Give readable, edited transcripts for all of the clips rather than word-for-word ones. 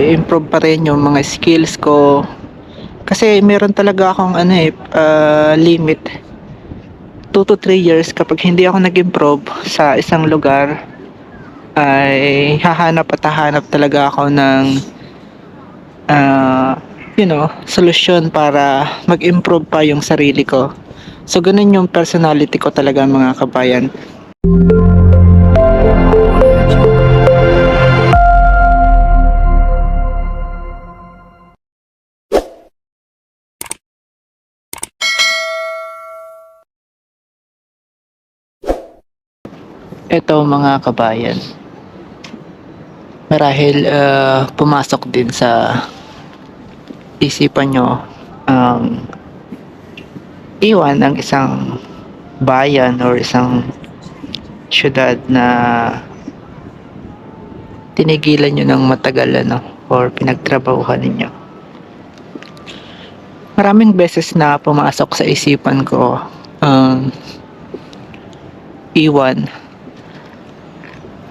i-improve pa rin yung mga skills ko. Kasi meron talaga akong limit 2 to 3 years. Kapag hindi ako nag-improve sa isang lugar, ay hahanap talaga ako ng solusyon para mag-improve pa yung sarili ko. So ganun yung personality ko talaga, mga kabayan. Eto, mga kabayan, marahil pumasok din sa isipan nyo ang iwan ng isang bayan or isang syudad na tinigilan nyo ng matagal or pinagtrabahuhan ninyo. Maraming beses na pumasok sa isipan ko ang iwan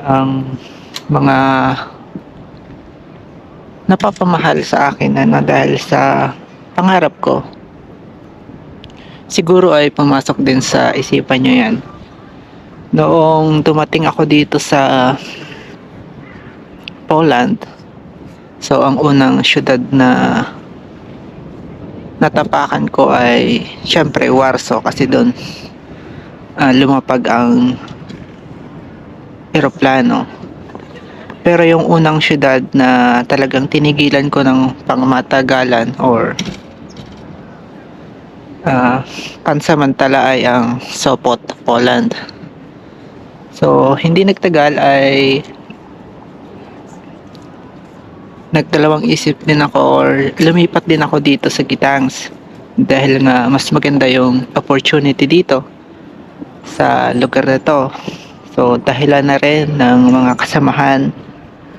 ang mga napapamahal sa akin dahil sa pangarap ko. Siguro ay pumasok din sa isipan nyo yan noong dumating ako dito sa Poland. So ang unang syudad na natapakan ko ay syempre Warsaw, kasi doon lumapag ang eroplano. Pero yung unang syudad na talagang tinigilan ko ng pangmatagalan or pansamantala ay ang Sopot, Poland. So hindi nagtagal ay nagdalawang isip din ako or lumipat din ako dito sa Gitangs, dahil nga mas maganda yung opportunity dito sa lugar na to. So dahilan na rin ng mga kasamahan,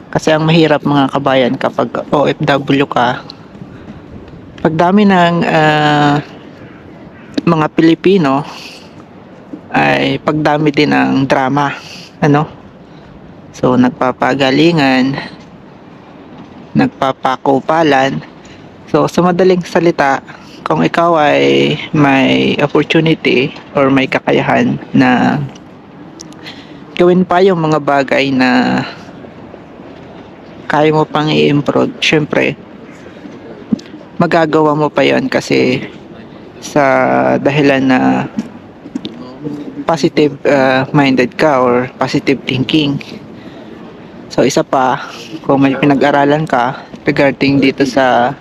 kasi ang mahirap, mga kabayan, kapag OFW ka, pagdami ng mga Pilipino ay pagdami din ng drama, so nagpapagalingan, nagpapakupalan. So sa madaling salita, kung ikaw ay may opportunity or may kakayahan na gawin pa yung mga bagay na kaya mo pang i-improve, syempre magagawa mo pa yon, kasi sa dahilan na positive minded ka or positive thinking. So isa pa, kung may pinag-aralan ka regarding dito sa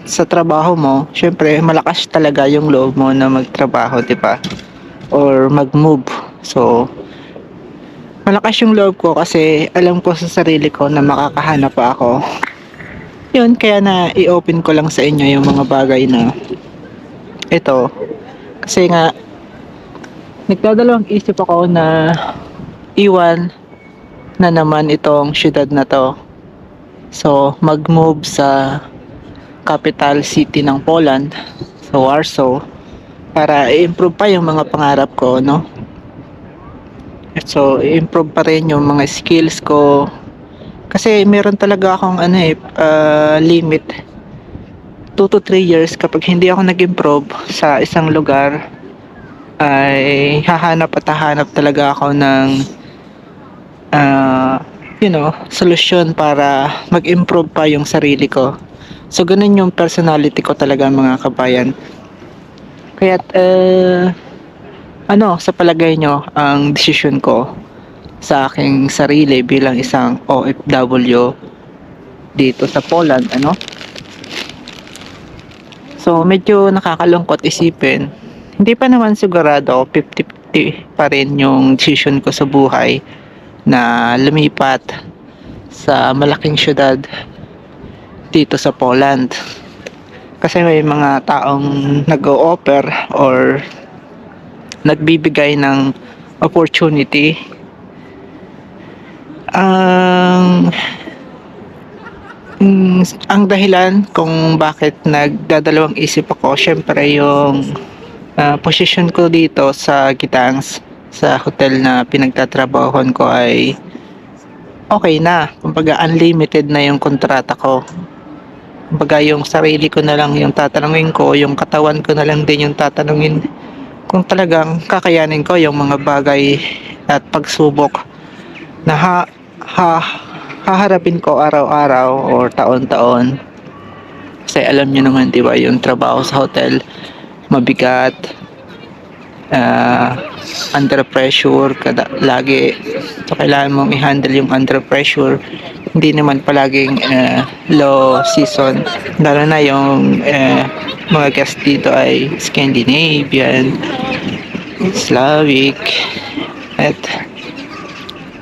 sa trabaho mo, syempre malakas talaga yung loob mo na magtrabaho, di ba? Or mag-move. So malakas yung loob ko kasi alam ko sa sarili ko na makakahanap pa ako. Yun, kaya na i-open ko lang sa inyo yung mga bagay na ito. Kasi nga nagdadalawang isip ako na iwan na naman itong syudad na to. So mag-move sa capital city ng Poland, sa Warsaw, para i-improve pa yung mga pangarap ko, So i-improve pa rin yung mga skills ko, kasi meron talaga akong limit 2 to 3 years. Kapag hindi ako nag-improve sa isang lugar, ay hahanap talaga ako ng solusyon para mag-improve pa yung sarili ko. So ganun yung personality ko talaga, mga kabayan. Kaya sa palagay nyo ang desisyon ko sa aking sarili bilang isang OFW dito sa Poland, So medyo nakakalungkot isipin. Hindi pa naman sigurado, 50-50 pa rin yung decision ko sa buhay na lumipat sa malaking syudad dito sa Poland. Kasi may mga taong nag-o-offer or nagbibigay ng opportunity. Ang dahilan kung bakit nagdadalawang isip ako, syempre yung posisyon ko dito sa Gitangs sa hotel na pinagtatrabahoan ko ay okay na. Kumbaga unlimited na yung kontrata ko. Kumbaga yung sarili ko na lang yung tatanungin ko, yung katawan ko na lang din yung tatanungin kung talagang kakayanin ko yung mga bagay at pagsubok na haharapin ko araw-araw or taon-taon. Kasi alam nyo naman, di ba, yung trabaho sa hotel, mabigat, under pressure, lagi. So, kailangan mong i-handle yung under pressure. Hindi naman palaging low season. Lalo na yung mga guest dito ay Scandinavian, Slavic, at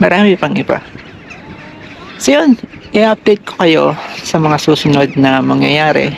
marami pang iba. So yun, i-update ko kayo sa mga susunod na mangyayari.